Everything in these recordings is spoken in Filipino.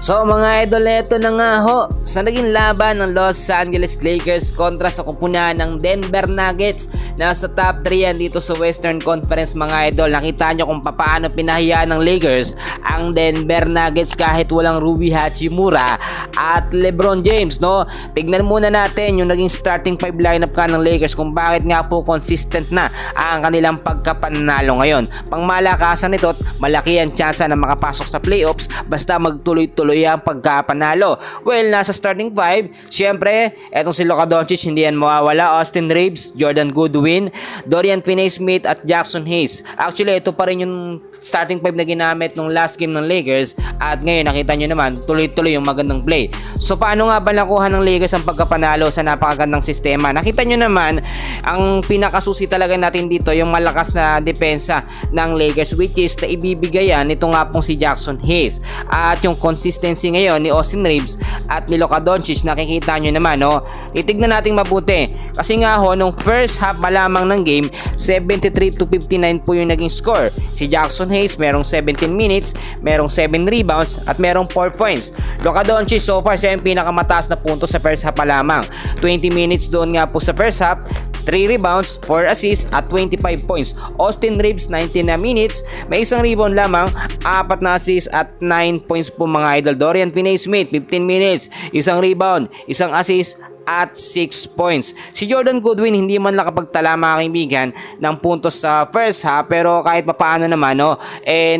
So mga idol, eto na nga ho sa naging laban ng Los Angeles Lakers kontra sa kupunan ng Denver Nuggets. Nasa top 3 yan dito sa Western Conference mga idol. Nakita nyo kung paano pinahiyaan ng Lakers ang Denver Nuggets kahit walang Rui Hachimura at LeBron James, no? Tignan muna natin yung naging starting 5 lineup ka ng Lakers kung bakit nga po consistent na ang kanilang pagkapanalo ngayon. Pangmalakasan nito, malaki ang tsansa na makapasok sa playoffs basta magtuloy-tuloy ang pagkapanalo. Well, nasa starting 5, syempre, etong si Luka Doncic hindi yan mawawala. Austin Reeves, Jordan Goodwin, Dorian Finney-Smith at Jackson Hayes. Actually, ito pa rin yung starting 5 na ginamit nung last game ng Lakers at ngayon nakita nyo naman, tuloy-tuloy yung magandang play. So, paano nga ba nakuha ng Lakers ang pagkapanalo sa napakagandang sistema? Nakita nyo naman, ang pinakasusi talaga natin dito, yung malakas na depensa ng Lakers, which is na ibibigayan nito nga pong si Jackson Hayes. At yung consistency ngayon ni Austin Reeves at ni Luka Doncic, nakikita nyo naman, no? Titignan natin mabuti. Kasi nga ho, nung first half pa lamang ng game, 73-59 po yung naging score. Si Jackson Hayes, merong 17 minutes, merong 7 rebounds, at merong 4 points. Luka Doncic, so far, siya yung pinakamataas na punto sa first half pa lamang. 20 minutes doon nga po sa first half, 3 rebounds, 4 assists at 25 points. Austin Reeves 19 na minutes, may isang rebound lamang, 4 na assists at 9 points po mga idol. Dorian Finney-Smith 15 minutes, isang rebound, isang assist at 6 points. Si Jordan Goodwin hindi man nakapagtala mga kaibigan ng puntos sa first half, pero kahit papaano naman, no,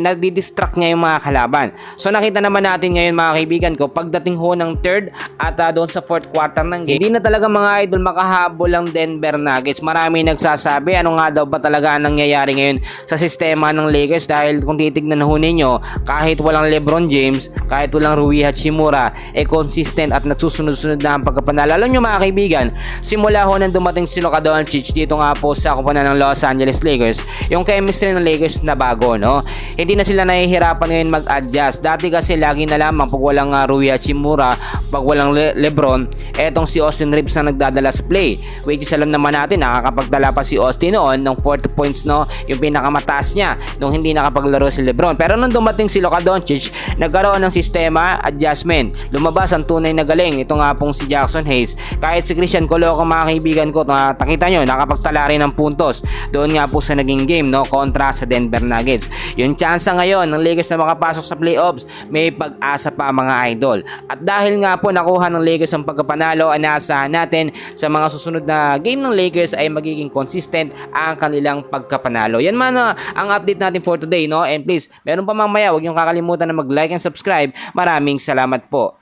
nagdi-distract niya yung mga kalaban. So nakita naman natin ngayon mga kaibigan ko, pagdating ho ng third at doon sa fourth quarter ng game, hindi na talaga mga idol makahabol ang Denver Nuggets. Marami nagsasabi ano nga daw ba talaga ang nangyayari ngayon sa sistema ng Lakers, dahil kung titignan ho ninyo, kahit walang LeBron James, kahit walang Rui Hachimura, consistent at nagsusunod-sunod na ang pagkapanalo. Alam nyo mga kaibigan, simula ho nang dumating si Luka Doncic dito nga po sa kupunan ng Los Angeles Lakers, yung chemistry ng Lakers na bago, no? Hindi na sila nahihirapan ngayon mag-adjust. Dati kasi lagi na lamang pag walang Rui Hachimura, pag walang LeBron, etong si Austin Reeves na nagdadala sa play, which is alam naman natin nakakapagdala pa si Austin noon ng 40 points, no? Yung pinakamataas niya nung hindi nakapaglaro si LeBron. Pero nung dumating si Luka Doncic, nagkaroon ng sistema adjustment, lumabas ang tunay na galing. Ito nga pong si Jackson Hayes. Kahit si Christian Coloco mga kaibigan ko, nakita nyo, nakapagtala rin ng puntos doon nga po sa naging game, no, kontra sa Denver Nuggets. Yung tsansa ngayon ng Lakers na makapasok sa playoffs, may pag-asa pa mga idol. At dahil nga po nakuha ng Lakers ang pagkapanalo, anasa natin sa mga susunod na game ng Lakers ay magiging consistent ang kanilang pagkapanalo. Yan man ang update natin for today, no? And please, meron pa mamaya, huwag niyong kakalimutan na mag-like and subscribe. Maraming salamat po.